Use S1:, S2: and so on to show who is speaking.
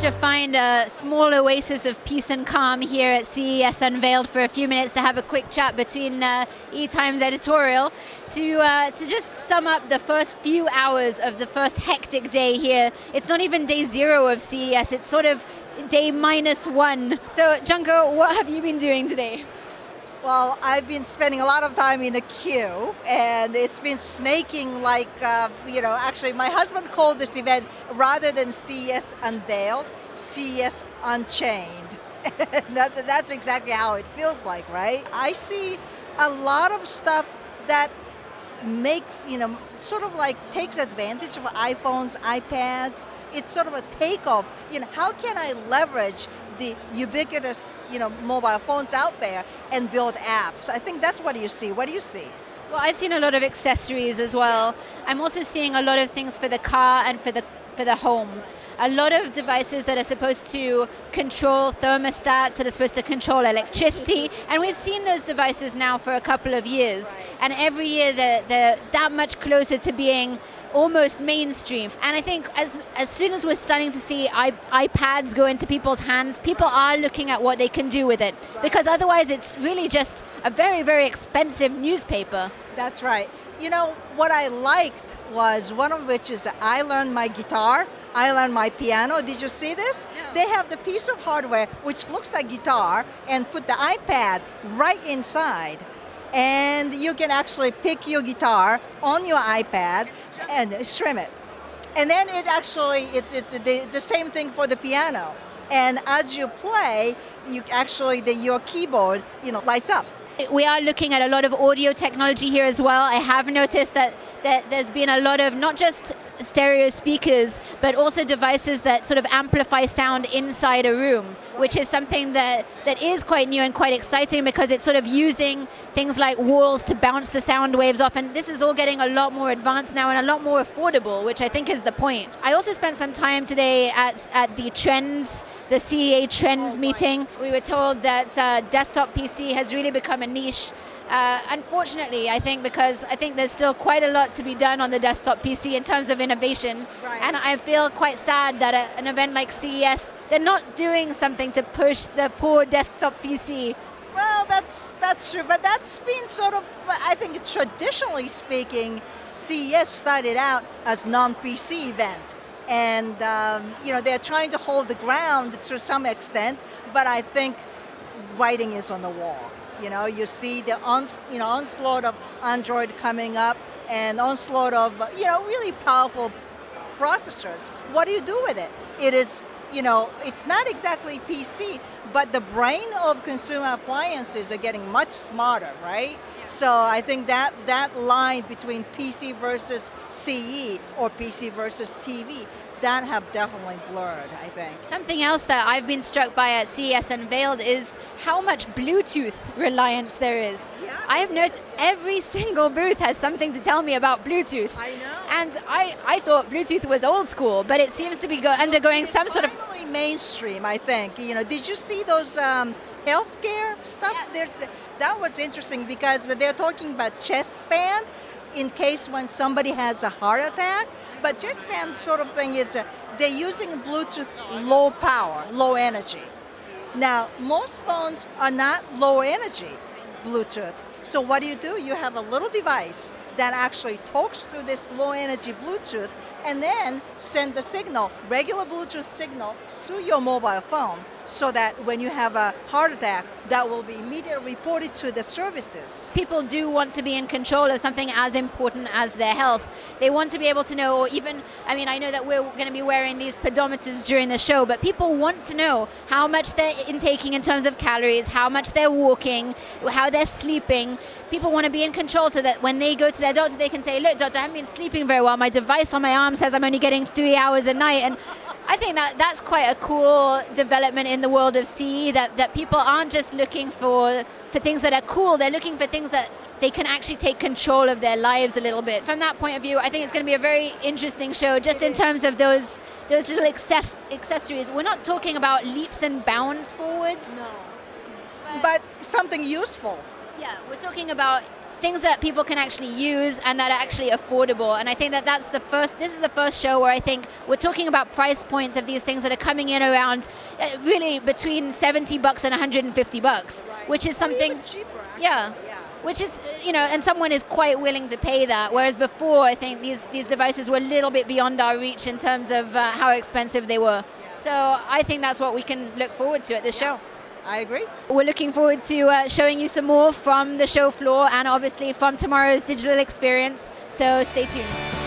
S1: to find a small oasis of peace and calm here at CES Unveiled for a few minutes to have a quick chat between E-Times editorial to just sum up the first few hours of the first hectic day here. It's not even day 0 of CES, it's sort of day -1. So Junko, what have you been doing today?
S2: Well, I've been spending a lot of time in the queue, and it's been snaking like, actually my husband called this event, rather than CES Unveiled, CES Unchained. That's exactly how it feels like, right? I see a lot of stuff that makes, sort of like takes advantage of iPhones, iPads. It's sort of a takeoff. How can I leverage the ubiquitous, mobile phones out there and build apps? I think that's what you see. What do you see?
S1: Well, I've seen a lot of accessories as well. I'm also seeing a lot of things for the car and for the home. A lot of devices that are supposed to control thermostats, that are supposed to control electricity, and we've seen those devices now for a couple of years. And every year they're that much closer to being almost mainstream. And I think as soon as we're starting to see iPads go into people's hands, people are looking at what they can do with it. Because otherwise it's really just a very, very expensive newspaper.
S2: That's right. What I liked was, one of which is I learned my guitar, I learned my piano. Did you see this? No. They have the piece of hardware which looks like guitar and put the iPad right inside. And you can actually pick your guitar on your iPad and strum it. And then it actually, the same thing for the piano. And as you play, your keyboard, lights up.
S1: We are looking at a lot of audio technology here as well. I have noticed that there's been a lot of not just stereo speakers, but also devices that sort of amplify sound inside a room, which is something that is quite new and quite exciting, because it's sort of using things like walls to bounce the sound waves off. And this is all getting a lot more advanced now and a lot more affordable, which I think is the point. I also spent some time today at the Trends, the CEA Trends meeting. We were told that desktop PC has really become a niche. Unfortunately, I think, because I think there's still quite a lot to be done on the desktop PC in terms of innovation.
S2: Right.
S1: And I feel quite sad that at an event like CES, they're not doing something to push the poor desktop PC.
S2: Well, that's true, but that's been sort of, I think traditionally speaking, CES started out as non-PC event. And, they're trying to hold the ground to some extent, but I think writing is on the wall. You see the onslaught of Android coming up, and onslaught of really powerful processors. What do you do with it? It is, it's not exactly PC, but the brain of consumer appliances are getting much smarter, right? Yeah. So I think that line between PC versus CE or PC versus TV, that have definitely blurred, I think.
S1: Something else that I've been struck by at CES Unveiled is how much Bluetooth reliance there is.
S2: Yeah,
S1: I have noticed every single booth has something to tell me about Bluetooth.
S2: I know.
S1: And I thought Bluetooth was old school, but it seems to be undergoing some sort of...
S2: Finally mainstream, I think. Did you see those healthcare stuff?
S1: Yes.
S2: That was interesting, because they're talking about chest band in case when somebody has a heart attack. But chest band sort of thing is, they're using Bluetooth low power, low energy. Now, most phones are not low energy Bluetooth. So what do? You have a little device that actually talks through this low energy Bluetooth and then send the signal, regular Bluetooth signal, to your mobile phone, so that when you have a heart attack, that will be immediately reported to the services.
S1: People do want to be in control of something as important as their health. They want to be able to know, or even, I know that we're going to be wearing these pedometers during the show, but people want to know how much they're intaking in terms of calories, how much they're walking, how they're sleeping. People want to be in control so that when they go to their doctor, they can say, look, doctor, I haven't been sleeping very well. My device on my arm says I'm only getting 3 hours a night. And I think that's quite a cool development in the world of CE, that people aren't just looking for things that are cool, they're looking for things that they can actually take control of their lives a little bit. From that point of view, I think it's going to be a very interesting show, just in terms of those little accessories. We're not talking about leaps and bounds forwards.
S2: No. But something useful.
S1: Yeah, we're talking about things that people can actually use and that are actually affordable. And I think that this is the first show where I think we're talking about price points of these things that are coming in around really between $70 and $150, which is something,
S2: or even cheaper, actually.
S1: yeah. Which is, and someone is quite willing to pay that. Whereas before, I think these devices were a little bit beyond our reach in terms of how expensive they were. So I think that's what we can look forward to at this show.
S2: I agree.
S1: We're looking forward to showing you some more from the show floor and obviously from tomorrow's digital experience. So stay tuned.